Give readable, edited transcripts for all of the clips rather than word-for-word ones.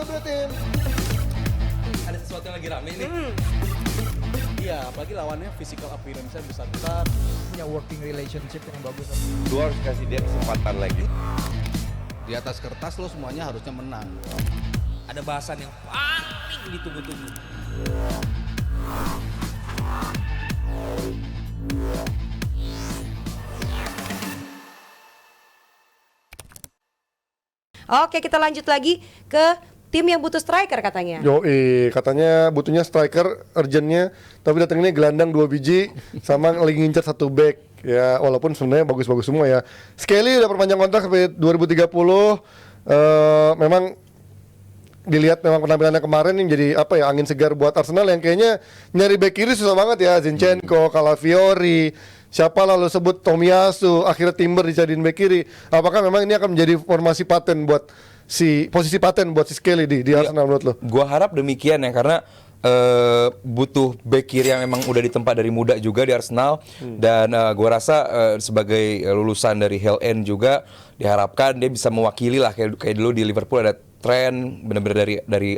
dua tim. Ada sesuatu yang lagi rame nih. Iya, apalagi lawannya physical appearance-nya besar-besar. Punya working relationship yang bagus. Lu harus kasih dia kesempatan lagi. Di atas kertas lo semuanya harusnya menang. Ada bahasan yang paling ditunggu-tunggu. Oke, kita lanjut lagi ke tim yang butuh striker katanya. Katanya butuhnya striker urgentnya, tapi datangnya gelandang 2 biji sama lagi ngincar 1 back. Ya, walaupun sebenarnya bagus-bagus semua ya. Skelly udah perpanjang kontrak sampai 2030. Memang dilihat memang penampilannya kemarin ini jadi apa ya, angin segar buat Arsenal yang kayaknya nyari back kiri susah banget ya. Zinchenko, Calafiori, siapa lalu sebut Tomiyasu, akhirnya Timber dijadiin back kiri. Apakah memang ini akan menjadi formasi paten buat posisi paten buat si Skelly di Arsenal menurut lo? Gua harap demikian ya, karena butuh back kiri yang memang udah ditempa dari muda juga di Arsenal. Dan gua rasa sebagai lulusan dari Hell End juga diharapkan dia bisa mewakili lah kayak dulu di Liverpool ada Trent, benar-benar dari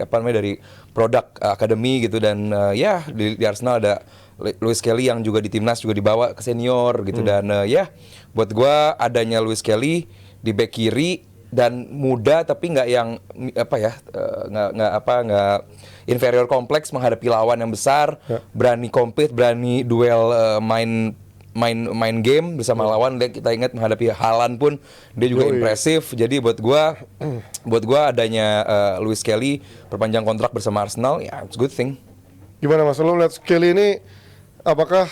produk akademi gitu. Dan ya di Arsenal ada Lewis Kelly yang juga di timnas juga dibawa ke senior gitu. Dan ya buat gua adanya Lewis Kelly di back kiri dan muda tapi nggak yang nggak inferior kompleks menghadapi lawan yang besar, berani compete, berani duel, main game bersama lawan. Kita ingat menghadapi Haaland pun dia juga impresif. Jadi buat gua adanya Lewis Kelly perpanjang kontrak bersama Arsenal ya it's good thing. Gimana Mas, lo lihat Skelly ini apakah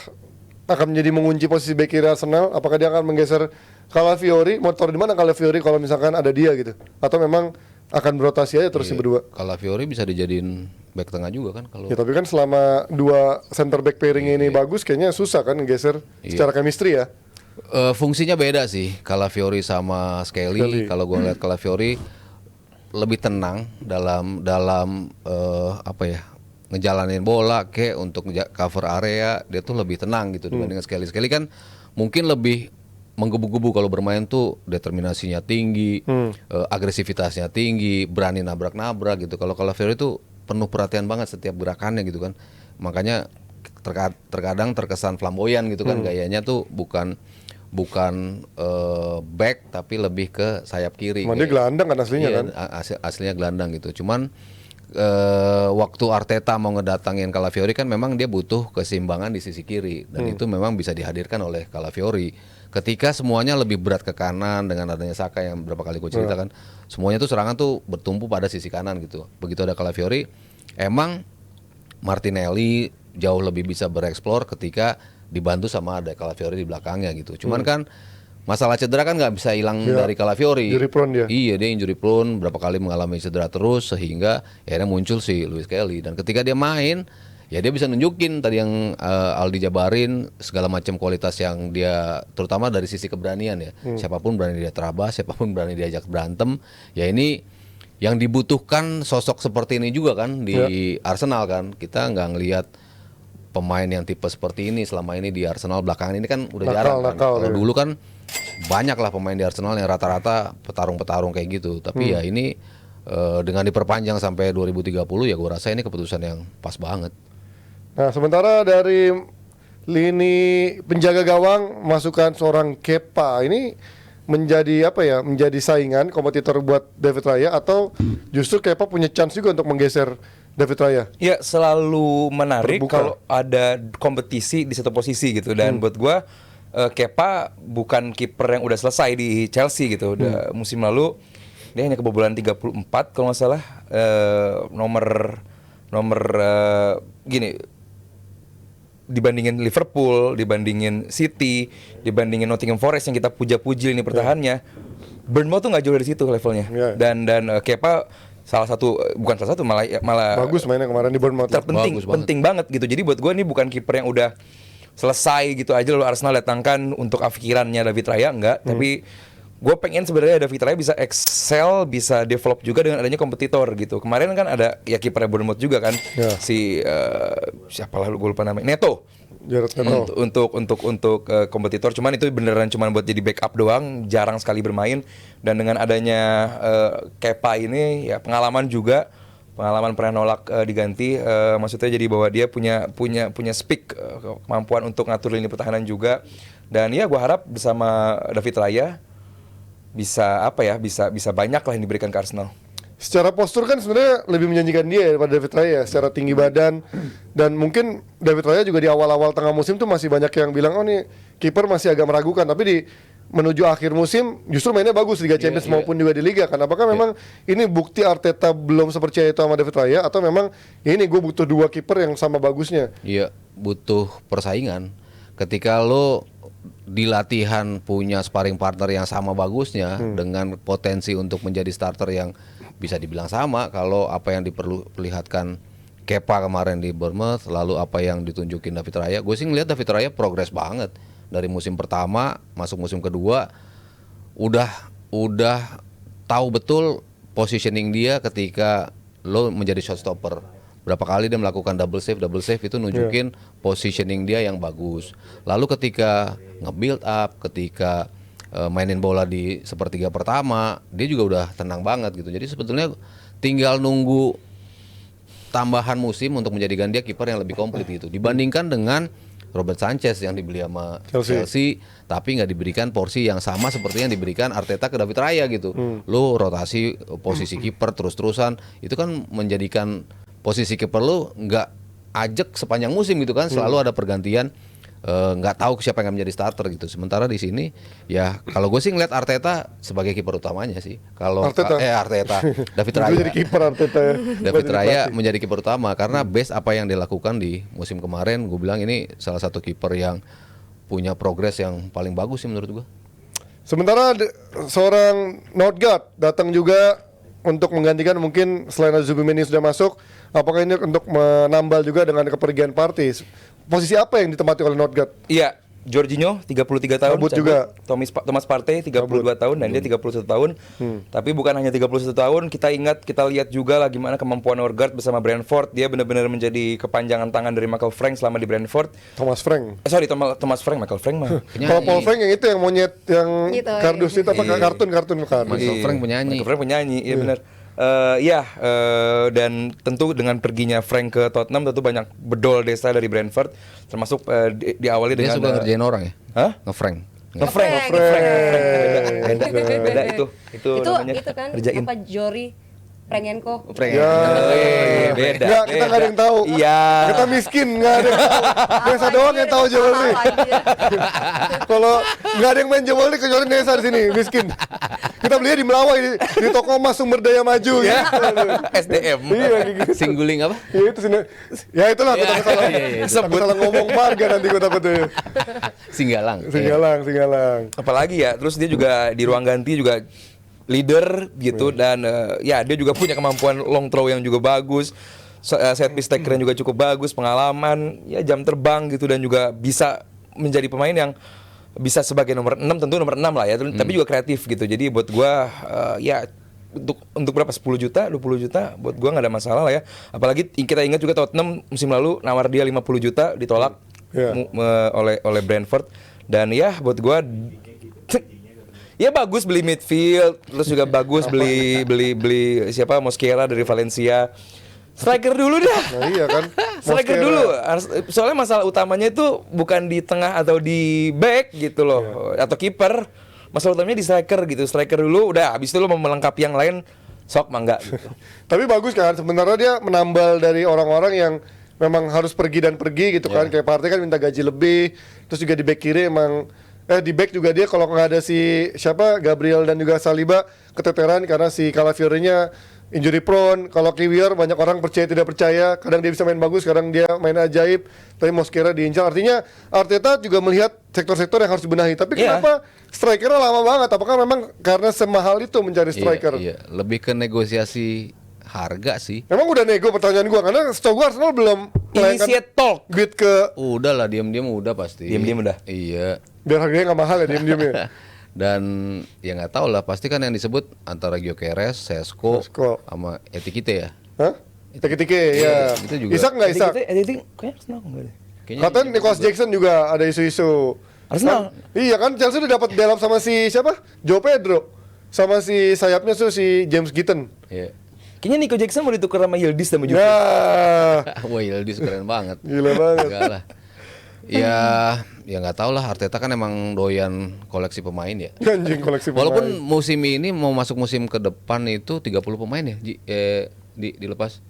akan menjadi mengunci posisi bek kiri Arsenal? Apakah dia akan menggeser Calafiori? Mau taruh di mana Calafiori kalau misalkan ada dia gitu? Atau memang akan berotasi aja terus berdua? Calafiori bisa dijadiin back tengah juga kan kalau. Ya tapi kan selama 2 center back pairing ini bagus, kayaknya susah kan geser secara chemistry ya. Fungsinya beda sih Calafiori sama Skelly. Kalau gue lihat Calafiori lebih tenang dalam ngejalanin bola untuk cover area, dia tuh lebih tenang gitu dibandingkan Skelly. Skelly kan mungkin lebih menggebu-gebu kalau bermain tuh, determinasinya tinggi, agresivitasnya tinggi, berani nabrak-nabrak gitu. Kalau Calafiori tuh penuh perhatian banget setiap gerakannya gitu kan. Makanya terkadang terkesan flamboyan gitu kan, gayanya tuh bukan back tapi lebih ke sayap kiri. Dia gelandang kan aslinya kan? Aslinya gelandang gitu. Cuman waktu Arteta mau ngedatangin Calafiori kan memang dia butuh keseimbangan di sisi kiri, dan itu memang bisa dihadirkan oleh Calafiori. Ketika semuanya lebih berat ke kanan dengan adanya Saka yang berapa kali gue cerita kan, semuanya tuh serangan tuh bertumpu pada sisi kanan gitu. Begitu ada Calafiori, emang Martinelli jauh lebih bisa bereksplor ketika dibantu sama ada Calafiori di belakangnya gitu. Cuman kan masalah cedera kan nggak bisa hilang dari Calafiori. Injury prone dia. Iya, dia injury prone, berapa kali mengalami cedera terus sehingga akhirnya muncul si Lewis Kelly. Dan ketika dia main, ya dia bisa nunjukin tadi yang Aldi jabarin segala macam kualitas yang dia, terutama dari sisi keberanian ya. Siapapun berani dia terabas, siapapun berani diajak berantem. Ya ini yang dibutuhkan sosok seperti ini juga kan di Arsenal kan. Kita nggak ngelihat pemain yang tipe seperti ini selama ini di Arsenal belakangan ini kan udah jarang kan. Kalau dulu kan banyak lah pemain di Arsenal yang rata-rata petarung-petarung kayak gitu. Tapi ya ini dengan diperpanjang sampai 2030 ya gue rasa ini keputusan yang pas banget. Nah, sementara dari lini penjaga gawang masukkan seorang Kepa ini menjadi menjadi saingan kompetitor buat David Raya, atau justru Kepa punya chance juga untuk menggeser David Raya? Ya selalu menarik kalau ada kompetisi di satu posisi gitu. Dan buat gua Kepa bukan kiper yang udah selesai di Chelsea gitu. Udah musim lalu dia hanya kebobolan 34 kalau nggak salah. Nomor gini, dibandingin Liverpool, dibandingin City, dibandingin Nottingham Forest yang kita puja-puji ini pertahanannya, Bournemouth tuh nggak jauh dari situ levelnya. Dan Kepa bukan salah satu malah bagus mainnya kemarin di Bournemouth. Penting banget gitu. Jadi buat gue ini bukan kiper yang udah selesai gitu aja lalu Arsenal datangkan untuk afikirannya David Raya, enggak. Tapi gue pengen sebenarnya David Raya bisa excel, bisa develop juga dengan adanya kompetitor gitu. Kemarin kan ada ya kipernya Bournemouth juga kan, si siapa lah gue lupa namanya, Neto. Untuk kompetitor, cuman itu beneran cuman buat jadi backup doang, jarang sekali bermain. Dan dengan adanya Kepa ini ya pengalaman juga pengalaman pernah nolak diganti, maksudnya jadi bahwa dia punya speak, kemampuan untuk ngatur lini pertahanan juga. Dan ya gue harap bersama David Raya bisa bisa banyak lah yang diberikan ke Arsenal. Secara postur kan sebenarnya lebih menjanjikan dia daripada David Raya, secara tinggi badan. Dan mungkin David Raya juga di awal-awal tengah musim tuh masih banyak yang bilang, oh nih kiper masih agak meragukan. Tapi menuju akhir musim justru mainnya bagus di Liga Champions maupun juga di Liga kan. Apakah memang ini bukti Arteta belum sepercaya itu sama David Raya, atau memang ini gue butuh 2 kiper yang sama bagusnya? Iya, butuh persaingan. Ketika lo di latihan punya sparring partner yang sama bagusnya dengan potensi untuk menjadi starter yang bisa dibilang sama, kalau apa yang diperlihatkan Kepa kemarin di Bournemouth, lalu apa yang ditunjukin David Raya, gue sih ngeliat David Raya progres banget dari musim pertama masuk musim kedua, udah tahu betul positioning dia ketika lo menjadi shot stopper. Berapa kali dia melakukan double save itu nunjukin positioning dia yang bagus. Lalu ketika nge-build up, ketika mainin bola di sepertiga pertama, dia juga udah tenang banget gitu. Jadi sebetulnya tinggal nunggu tambahan musim untuk menjadikan dia kiper yang lebih komplit gitu. Dibandingkan dengan Robert Sanchez yang dibeli sama Chelsea tapi nggak diberikan porsi yang sama seperti yang diberikan Arteta ke David Raya gitu. Lo rotasi posisi kiper terus-terusan, itu kan menjadikan posisi kiper lo nggak ajak sepanjang musim gitu kan, selalu ada pergantian, nggak tahu siapa yang akan menjadi starter gitu. Sementara di sini ya kalau gue sih ngeliat Arteta sebagai kiper utamanya sih. Kalau Arteta David Raya jadi kiper Arteta ya. David Raya menjadi kiper utama karena base apa yang dilakukan di musim kemarin, gue bilang ini salah satu kiper yang punya progres yang paling bagus sih menurut gue. Sementara seorang Northgard datang juga untuk menggantikan, mungkin selain Zubimendi sudah masuk, apakah ini untuk menambal juga dengan kepergian Partey? Posisi apa yang ditempati oleh Northgard? Iya, Jorginho 33 tahun, cabut juga. Thomas Partey 32 tahun dan dia 31 tahun. Tapi bukan hanya 31 tahun, kita lihat juga lah gimana kemampuan Northgard bersama Brentford. Dia benar-benar menjadi kepanjangan tangan dari Michael Frank selama di Brentford. Thomas Frank. Michael Frank mah. Kalau Paul Frank yang itu yang monyet yang Gitu, kardus itu apa kartun bukan? Michael Frank penyanyi. Michael Frank penyanyi, iya benar. Dan tentu dengan perginya Frank ke Tottenham tentu banyak bedol desa dari Brentford, termasuk diawali Dia dengan suka ngerjain orang ya? Hah? Ngefrank. Ngefrank. Beda itu namanya itu kan kerjain. apa Jory Prengenko. Ya. Beda. Nggak, kita nggak ada yang tahu. Iya. Kita miskin, nggak ada yang tahu. Nesa doang yang tahu Jawali. Kalau nggak ada yang main Jawali kecuali Nesa di sini, miskin. Kita belinya di Melawai di toko emas Sumber Daya Maju. Ya. SDM. Iya, kayak gitu. Singguling apa? Ya itu sini. Ya itulah aku takut salah. Takut salah ngomong marga nanti gue takutnya. Singgalang. Singgalang. Apalagi ya, terus dia juga di ruang ganti juga leader gitu, dan ya dia juga punya kemampuan long throw yang juga bagus, set piece taker yang juga cukup bagus, pengalaman, ya jam terbang gitu, dan juga bisa menjadi pemain yang bisa sebagai nomor 6, tentu nomor 6 lah ya, tapi juga kreatif gitu. Jadi buat gua ya untuk berapa, 10 juta, 20 juta buat gua nggak ada masalah lah ya. Apalagi kita ingat juga Tottenham musim lalu nawar dia 50 juta ditolak oleh Brentford, dan ya buat gua ya bagus beli midfield, terus juga bagus beli siapa, Mosquera dari Valencia. Striker dulu dah. Nah iya kan. Striker dulu. Soalnya masalah utamanya itu bukan di tengah atau di back gitu loh, atau kiper. Masalah utamanya di striker gitu. Striker dulu, udah habis itu lo mau melengkapi yang lain, sok mangga gitu. Tapi bagus kan, sebenarnya dia menambal dari orang-orang yang memang harus pergi gitu kan. Kayak Partey kan minta gaji lebih. Terus juga di back kiri emang di back juga dia kalau nggak ada si siapa, Gabriel dan juga Saliba keteteran karena si Calafiori-nya injury prone. Kalau Kiwior banyak orang percaya tidak percaya, kadang dia bisa main bagus, kadang dia main ajaib, tapi Mosquera diincar. Artinya Arteta juga melihat sektor-sektor yang harus dibenahi. Tapi kenapa strikernya lama banget? Apakah memang karena semahal itu mencari striker? Iya, lebih ke negosiasi harga sih. Emang udah nego, pertanyaan gua, karena setahu gua Arsenal belum Initiate talk. bid ke, Udah lah, diam-diam udah pasti. Diam-diam udah. Iya. biar harganya nggak mahal ya diem-diemnya. Dan ya nggak tahu lah, pasti kan yang disebut antara Gyökeres, Sesko, sama Etikite ya. Hah? Tiki-tiki ya. Itu juga. Isak nggak Isak? Kayaknya Arsenal enggak deh. Katanya Nicholas Jackson juga ada isu-isu. Arsenal. Iya kan, Chelsea udah dapat dialog sama si siapa? Joe Pedro. Sama si sayapnya tuh si James Gitten. Iya. Kayaknya Nico Jackson mau ditukar sama Yildiz sama Juve. Nah, Wah, Yildiz keren banget. gila banget. Enggak lah. Ya nggak tahu lah, Arteta kan emang doyan koleksi pemain ya. Anjing koleksi pemain. Walaupun musim ini mau masuk musim ke depan itu 30 pemain ya dilepas.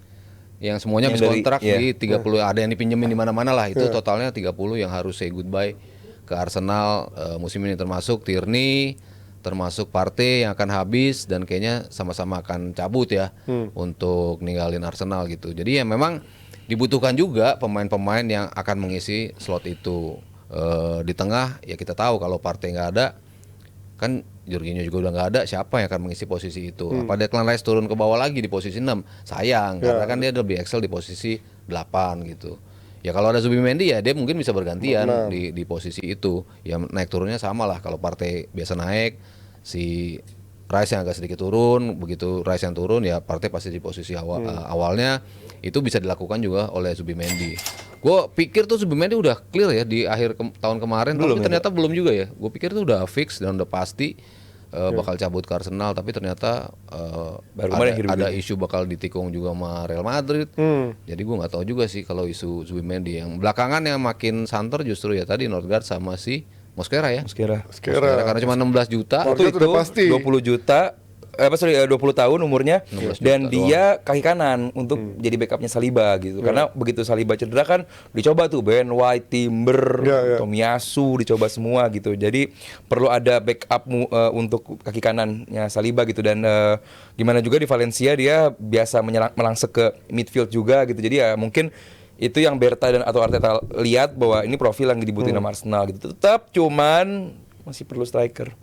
Yang semuanya Yang habis dari- kontrak iya. di 30, ada yang dipinjemin di mana-mana lah. Itu totalnya 30 yang harus say goodbye ke Arsenal musim ini, termasuk Tierney, termasuk Partey yang akan habis dan kayaknya sama-sama akan cabut ya untuk ninggalin Arsenal gitu. Jadi ya memang dibutuhkan juga pemain-pemain yang akan mengisi slot itu. Di tengah ya kita tahu kalau Partey nggak ada, kan Jorginho juga udah nggak ada, siapa yang akan mengisi posisi itu? Apa Declan Rice turun ke bawah lagi di posisi 6? Sayang, karena kan dia lebih excel di posisi 8 gitu. Ya kalau ada Zubimendi ya dia mungkin bisa bergantian di posisi itu. Ya naik turunnya sama lah, kalau Partey biasa naik, si Rice yang agak sedikit turun, begitu Rice yang turun ya Partey pasti di posisi awalnya. Itu bisa dilakukan juga oleh Zubimendi. Gue pikir tuh Zubimendi udah clear ya di akhir tahun kemarin, tapi ternyata belum juga ya. Gue pikir tuh udah fix dan udah pasti bakal cabut ke Arsenal, tapi ternyata Baru kemarin ada isu bakal ditikung juga sama Real Madrid. Jadi gue nggak tahu juga sih kalau isu Zubimendi. Yang belakangan yang makin santer justru ya tadi Norgard sama si Mosquera ya. Mosquera. Mosquera karena cuma 16 juta. Waktu Itu udah pasti. 20 juta 20 tahun umurnya 16 dan juta dia kaki kanan untuk jadi backupnya Saliba gitu. Karena begitu Saliba cedera kan dicoba tuh Ben White, Timber, Tomiyasu dicoba semua gitu. Jadi perlu ada backup untuk kaki kanannya Saliba gitu, dan gimana juga di Valencia dia biasa melangsek ke midfield juga gitu. Jadi ya mungkin itu yang Berta dan atau Arteta lihat bahwa ini profil yang dibutuhin sama Arsenal gitu. Tetap cuman masih perlu striker.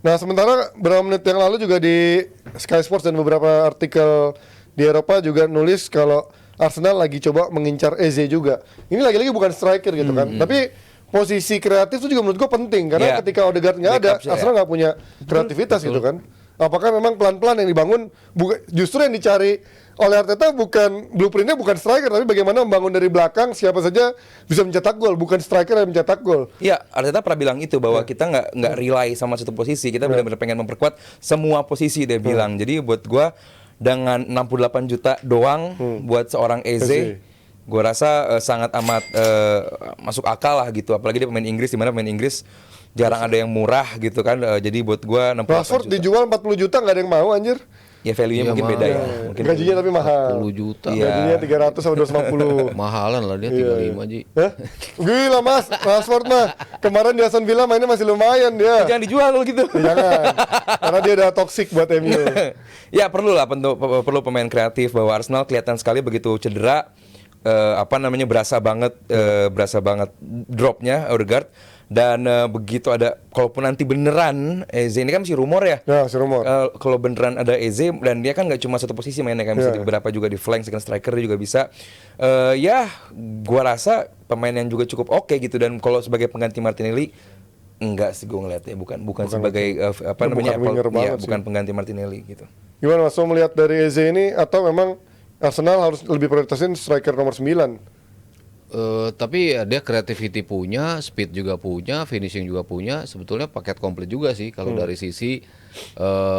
Nah, sementara beberapa menit yang lalu juga di Sky Sports dan beberapa artikel di Eropa juga nulis kalau Arsenal lagi coba mengincar Eze juga. Ini lagi-lagi bukan striker gitu kan. Tapi posisi kreatif itu juga menurut gua penting karena Iya. ketika Odegaard nggak ada, Backup sih, Arsenal nggak punya kreativitas gitu kan. Apakah memang pelan-pelan yang dibangun justru yang dicari oleh Arteta bukan blueprintnya bukan striker, tapi bagaimana membangun dari belakang siapa saja bisa mencetak gol, bukan striker yang mencetak gol. Iya, Arteta pernah bilang itu bahwa kita nggak rely sama satu posisi, kita benar-benar pengen memperkuat semua posisi dia bilang. Jadi buat gua dengan 68 juta doang buat seorang Eze, gua rasa sangat amat masuk akal lah gitu. Apalagi dia pemain Inggris, di mana pemain Inggris jarang ada yang murah gitu kan. Jadi buat gua 68 Rashford juta. dijual 40 juta nggak ada yang mau anjir. Ya value-nya Iya, mungkin mahal. beda ya. Mungkin Gajinya tapi mahal. 10 juta. Iya. Gajinya 300 sampai 250. Mahalan lah dia 35 Ji. Hah? Gila mas, Rashford mah kemarin di Aston Villa mainnya masih lumayan dia. jangan dijual kalau gitu. Jangan, karena dia udah toxic buat MU. Ya perlu lah perlu pemain kreatif, bahwa Arsenal kelihatan sekali begitu cedera berasa banget dropnya Odegaard, dan begitu ada, kalaupun nanti beneran Eze, ini kan masih rumor ya. Ya, si rumor. Kalau beneran ada Eze, dan dia kan nggak cuma satu posisi mainnya kan, bisa di beberapa juga di flank, second striker dia juga bisa. Ya, gua rasa pemain yang juga cukup oke gitu, dan kalau sebagai pengganti Martinelli enggak sih gue ngeliatnya, bukan sebagai winger banget bukan sih. pengganti Martinelli gitu. Gimana mas, so melihat dari Eze ini atau memang Arsenal harus lebih prioritasin striker nomor 9? Tapi ya dia creativity punya, speed juga punya, finishing juga punya. Sebetulnya paket komplit juga sih kalau dari sisi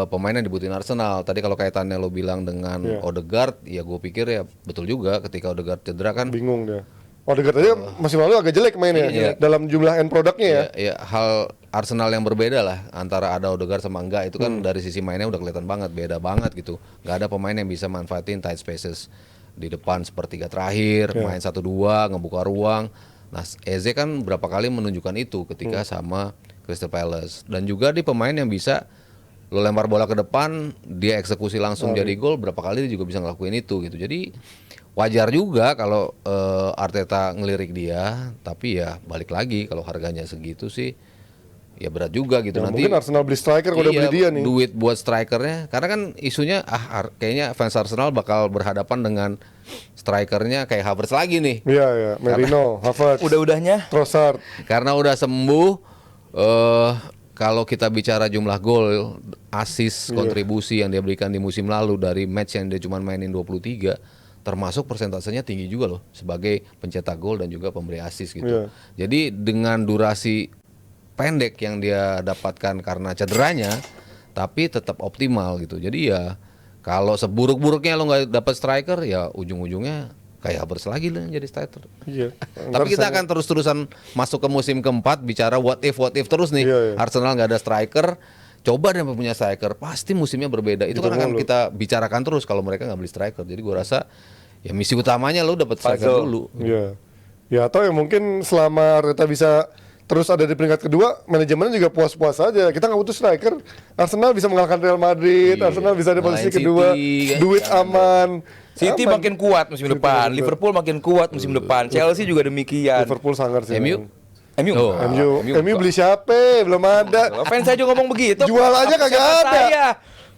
pemain yang dibutuhin Arsenal. Tadi kalau kaitannya lo bilang dengan Odegaard, ya gue pikir ya betul juga, ketika Odegaard cedera kan. Bingung dia. Odegaard aja musim lalu agak jelek mainnya dalam jumlah end produknya ya. Ya hal Arsenal yang berbeda lah antara ada Odegaard sama enggak, itu kan dari sisi mainnya udah kelihatan banget, beda banget gitu. Nggak ada pemain yang bisa manfaatin tight spaces di depan sepertiga terakhir, main 1-2, ngebuka ruang. Nah, Eze kan berapa kali menunjukkan itu ketika sama Crystal Palace. Dan juga di pemain yang bisa lo lempar bola ke depan, dia eksekusi langsung jadi gol, berapa kali dia juga bisa ngelakuin itu gitu. Jadi wajar juga kalau Arteta ngelirik dia, tapi ya balik lagi kalau harganya segitu sih ya berat juga gitu. Ya, Nanti mungkin Arsenal beli striker kalau udah beli dia nih. duit buat strikernya, karena kan isunya kayaknya fans Arsenal bakal berhadapan dengan strikernya kayak Havertz lagi nih. Iya ya, Merino, Havertz, Udah-udahnya Trossard. Karena udah sembuh, kalau kita bicara jumlah gol, assist, kontribusi yang dia berikan di musim lalu dari match yang dia cuma mainin 23, termasuk persentasenya tinggi juga loh sebagai pencetak gol dan juga pemberi assist gitu. Jadi dengan durasi pendek yang dia dapatkan karena cederanya, tapi tetap optimal gitu. Jadi ya Kalau seburuk-buruknya lo nggak dapat striker, ya ujung-ujungnya kayak Havertz lagi lah yang jadi striker. Iya. Tapi kita akan terus-terusan masuk ke musim keempat bicara what if terus nih. Iya, iya. Arsenal nggak ada striker, coba deh punya striker, pasti musimnya berbeda. Itu kan akan mulu. kita bicarakan terus kalau mereka nggak beli striker. Jadi gua rasa ya misi utamanya lo dapat striker Puzzle. dulu. Iya. Ya atau ya mungkin selama Arteta bisa terus ada di peringkat kedua, manajemennya juga puas-puas saja. Kita nggak butuh striker. Arsenal bisa mengalahkan Real Madrid, Iya. Arsenal bisa di posisi Ngalahin kedua, City, kan? duit aman. City Aman. makin kuat musim depan, betul. Liverpool makin kuat musim depan, Chelsea juga demikian. Liverpool sangar sih. MU? MU, Oh. MU beli siapa? Belum ada. Fans saya juga ngomong begitu. Jual aja Apa kagak siapa ada. saya?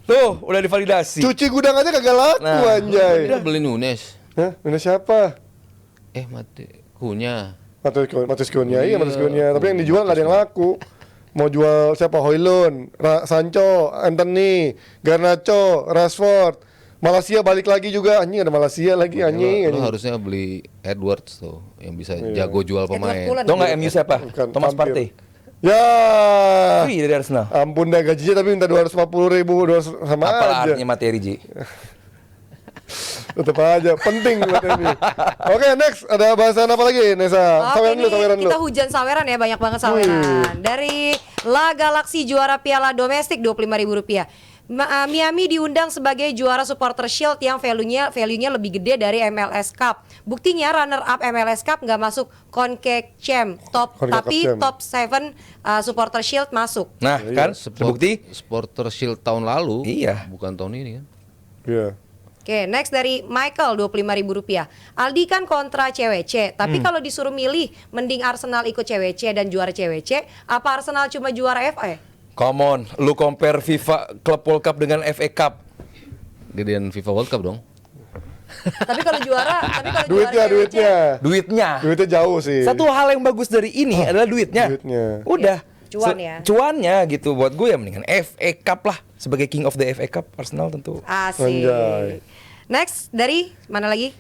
Tuh, udah divalidasi. Cuci gudang aja kagak laku Nah. anjay. Kita beli Nunes. Hah? Ini siapa? Mati Kunya. Matius Cunha, iya Matius Cunha. Tapi yang dijual nggak ada yang laku. Mau jual siapa? Højlund, Sancho, Anthony, Garnacho, Rashford. Malaysia balik lagi juga. Anjing ada Malaysia lagi anjing. Lo anjing. harusnya beli Edwards tuh yang bisa jago jual Edward pemain. Cullen. Tau nggak MU siapa? Bukan, Thomas vampir. Partey. Ya. Free dari Arsenal. Ampun dah gajinya tapi minta 250.000 sama Apa aja. artinya materi, Ji? Tetep aja penting buat ini. Oke, next ada bahasan apa lagi Nesa? Oke, Saweran dulu, ini saweran dulu. kita hujan saweran ya, banyak banget saweran. Dari La Galaxy juara Piala Domestik Rp25.000. Miami diundang sebagai juara Supporter Shield yang value-nya lebih gede dari MLS Cup. Buktinya runner up MLS Cup nggak masuk CONCACAF top, CONCACAF tapi Champ. top 7 Supporter Shield masuk. Nah, kan terbukti. Supporter Shield tahun lalu. Iya. Bukan tahun ini kan. Iya. Oke, next dari Michael Rp25.000. Aldi kan kontra CWC, tapi kalau disuruh milih, mending Arsenal ikut CWC dan juara CWC, apa Arsenal cuma juara FA? Come on, lu compare FIFA Club World Cup dengan FA Cup. Gedean FIFA World Cup dong. Tapi kalau juara, Duitnya, CWC, Duitnya. Duitnya jauh sih. Satu hal yang bagus dari ini adalah duitnya. Duitnya. Udah. Cuan ya. Cuannya gitu buat gue ya mendingan FA Cup lah sebagai king of the FA Cup Arsenal tentu. Asik. Anjay. Next dari mana lagi?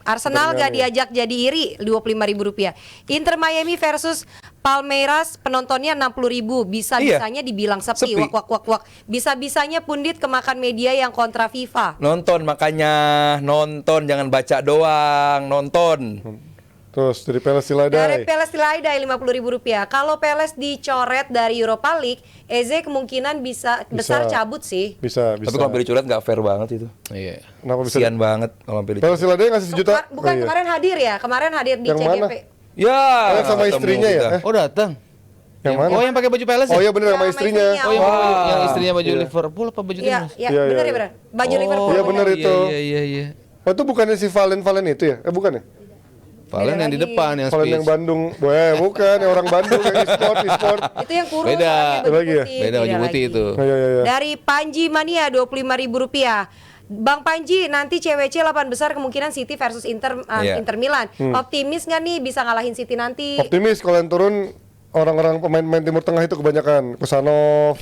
Arsenal gak diajak jadi iri Rp25.000. Inter Miami versus Palmeiras penontonnya 60.000. Bisa-bisanya dibilang sepi. Sepi. Wak. Bisa-bisanya pundit kemakan media yang kontra FIFA. Nonton makanya nonton jangan baca doang, nonton. Terus dari Palace Dari Ciladai. Peles Tilaidai Rp50.000. Kalau Peles dicoret dari Europa League, Eze kemungkinan bisa besar cabut sih. Bisa. Tapi kalau sampai dicoret nggak fair banget itu. Iya. Kenapa bisa? Kasian banget kalau sampai Palace dicoret. Ciladai ngasih sejuta. Bukan Oh, iya. kemarin hadir ya, kemarin hadir di Yang CGP. mana? Ya. Oh, sama ketemu istrinya ya? kita. Oh datang. Yang mana? Oh yang pakai baju Palace Oh ya? iya bener sama Sama istrinya. istrinya. Oh yang, Wah. yang istrinya baju Iya. Liverpool apa baju Iya, timnas? iya, Iya, benar iya. ya benar. Baju Liverpool. Iya, bener itu. Iya. Oh itu bukannya si Valen itu ya? Bukan ya? Valen yang di lagi. depan yang Valen speech. yang Bandung. Bukan, yang orang Bandung yang e-sport. Itu yang kurus. Beda. orangnya baju Lagi ya? putih, Beda baju beda putih lagi. itu. Oh, iya. Dari Panji Mania Rp25.000. Bang Panji, nanti CWC 8 besar kemungkinan City versus Inter Iya. Inter Milan. Optimis nggak nih bisa ngalahin City nanti? Optimis kalau yang turun orang-orang pemain-pemain Timur Tengah itu kebanyakan. Kusanov.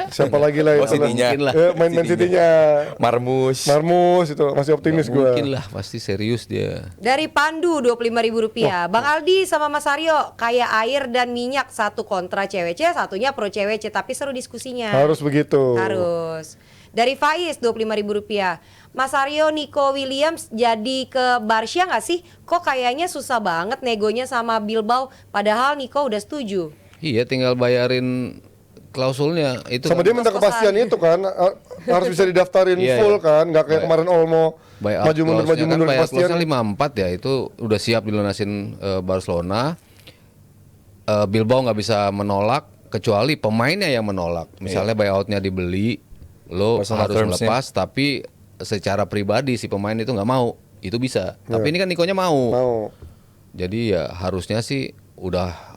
Siapa lagi lah Oh, itu. City-nya. Mungkin lah. Main-main City-nya. Marmus. Marmus itu masih optimis gue. Mungkin lah pasti serius dia. Dari Pandu Rp25.000. Bang Aldi sama Mas Aryo kayak air dan minyak, satu kontra CWC, satunya pro CWC, tapi seru diskusinya. Harus begitu. Harus. Dari Faiz Rp25.000. Mas Aryo, Nico Williams jadi ke Barca nggak sih? Kok kayaknya susah banget negonya sama Bilbao, padahal Nico udah setuju. Iya tinggal bayarin klausulnya itu Sama kan dia minta Kos-kosan. kepastian itu kan harus bisa didaftarin Iya, full iya. kan, nggak kayak kemarin Olmo buyout maju mundur clause-nya kan, buyout kepastian. clause-nya 54 ya itu udah siap dilunasin Barcelona. Bilbao nggak bisa menolak kecuali pemainnya yang menolak. Misalnya buyoutnya dibeli, lo Barcelona harus terms-nya. melepas, tapi secara pribadi si pemain itu nggak mau, itu bisa. Tapi ini kan Nikonya mau. Mau. Jadi ya harusnya sih udah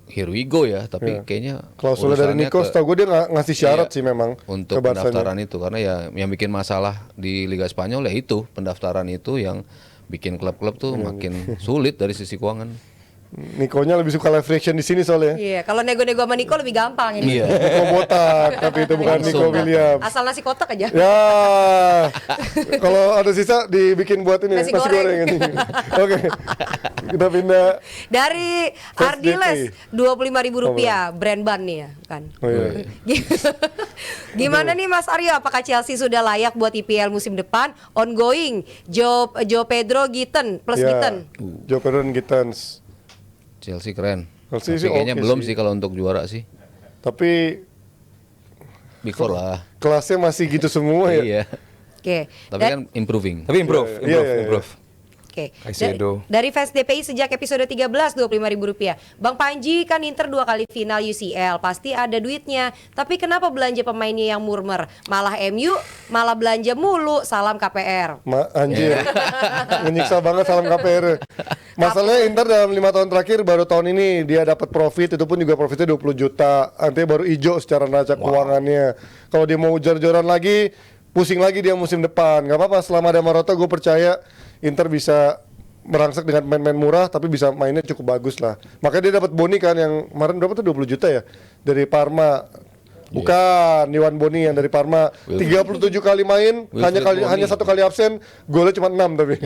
here we go ya, tapi kayaknya Klausulnya dari urusannya Nico, ke- setahu gue dia nggak ngasih syarat Iya, sih memang untuk ke Barca-nya. pendaftaran itu karena ya yang bikin masalah di Liga Spanyol ya itu pendaftaran itu yang bikin klub-klub tuh makin sulit dari sisi keuangan. Nikonya lebih suka live reaction di sini soalnya. Iya, kalau nego-nego sama Niko lebih gampang ini. Iya. Niko botak, tapi itu bukan Langsung. Niko Williams. Asal nasi kotak aja. Ya, kalau ada sisa dibikin buat ini Nasi nasi, goreng. goreng ini. Oke, kita pindah. Dari First Ardiles date. Rp25.000 brand ban nih ya kan. Oh iya. Gimana nih Mas Aryo, apakah Chelsea sudah layak buat IPL musim depan? Ongoing, Joe Pedro Gitten plus Ya, Gitten. Joe Pedro Gittens. Chelsea keren. Chelsea Tapi sih kayaknya oke belum sih. sih kalau untuk juara sih. Tapi Big Four lah. kelasnya masih gitu semua ya. Iya. Oke. Tapi Dan- kan improving. Tapi improve, Iya, improve, iya, iya. improve. Oke. Caicedo. Dari fans DPI sejak episode 13 Rp25.000. Bang Panji kan Inter 2 kali final UCL, pasti ada duitnya. Tapi kenapa belanja pemainnya yang murmer? Malah MU malah belanja mulu. Salam KPR. Anjir, menyiksa banget salam KPR. Masalahnya Inter dalam 5 tahun terakhir baru tahun ini dia dapat profit, itu pun juga profitnya 20 juta. Artinya baru hijau secara neraca keuangannya. Kalau dia mau jor-joran lagi, pusing lagi dia musim depan. Gak apa-apa, selama ada Marotta gue percaya Inter bisa merangsek dengan main-main murah, tapi bisa mainnya cukup bagus lah. Makanya dia dapat Boni kan yang kemarin berapa tuh 20 juta ya dari Parma. Bukan, Iwan Boni yang dari Parma. 37 kali main, Wilfried Bony. hanya 1 kali absen, golnya cuma 6 tapi.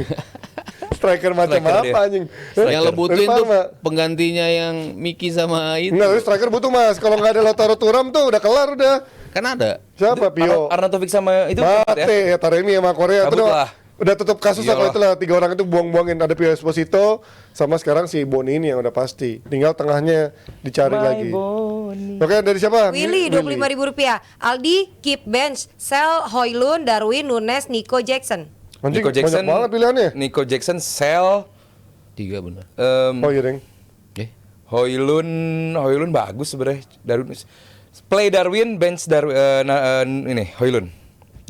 Striker macam Striker apa dia. anjing? Yang lo butuhin Dari tuh Parma. penggantinya yang Miki sama itu. Enggak, tapi striker butuh Mas. Kalau nggak ada Lautaro Thuram tuh udah kelar udah. Kan ada. Siapa Pio? Arnautovic sama itu Mate ya Taremi sama Korea Cabut itu lah. udah tutup kasus lah kalau Iyalah. itulah 3 orang itu buang-buangin, ada Pio Esposito sama sekarang si Boni ini yang udah pasti. Tinggal tengahnya dicari lagi. Oke, dari siapa? Willy Rp25.000. Aldi keep bench, sell Højlund, Darwin, Nunes, Nico Jackson. Anjing, Nico Jackson, banyak banget pilihannya. Nico Jackson, Sel, 3 benar. Oh iya, Deng. Højlund bagus sebenarnya. Play Darwin, bench ini Højlund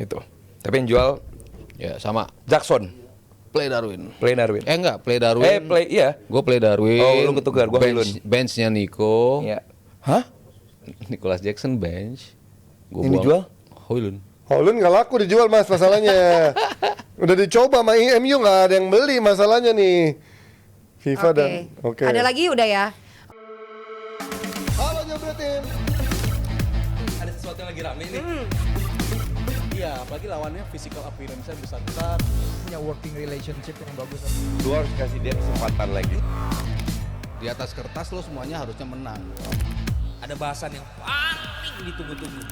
itu. Tapi yang jual Ya sama. Jackson, Play Darwin. play Darwin. Enggak, Play Darwin. Play iya. Gue Play Darwin. Oh, lu ketukar, gua Højlund. Benchnya Nico. Iya. Hah? Nicholas Jackson bench. Gua Ini buang jual? Højlund. Holland nggak laku dijual Mas masalahnya. Udah dicoba sama MU nggak ada yang beli masalahnya nih. FIFA dan oke. Ada lagi udah ya. Halo Jobretin. Ada sesuatu yang lagi rame nih. Iya, apalagi lawannya physical appearance-nya besar-besar. Punya working relationship yang bagus. Lu harus kasih dia kesempatan lagi. Di atas kertas lo semuanya harusnya menang. Ada bahasan yang paling ditunggu-tunggu.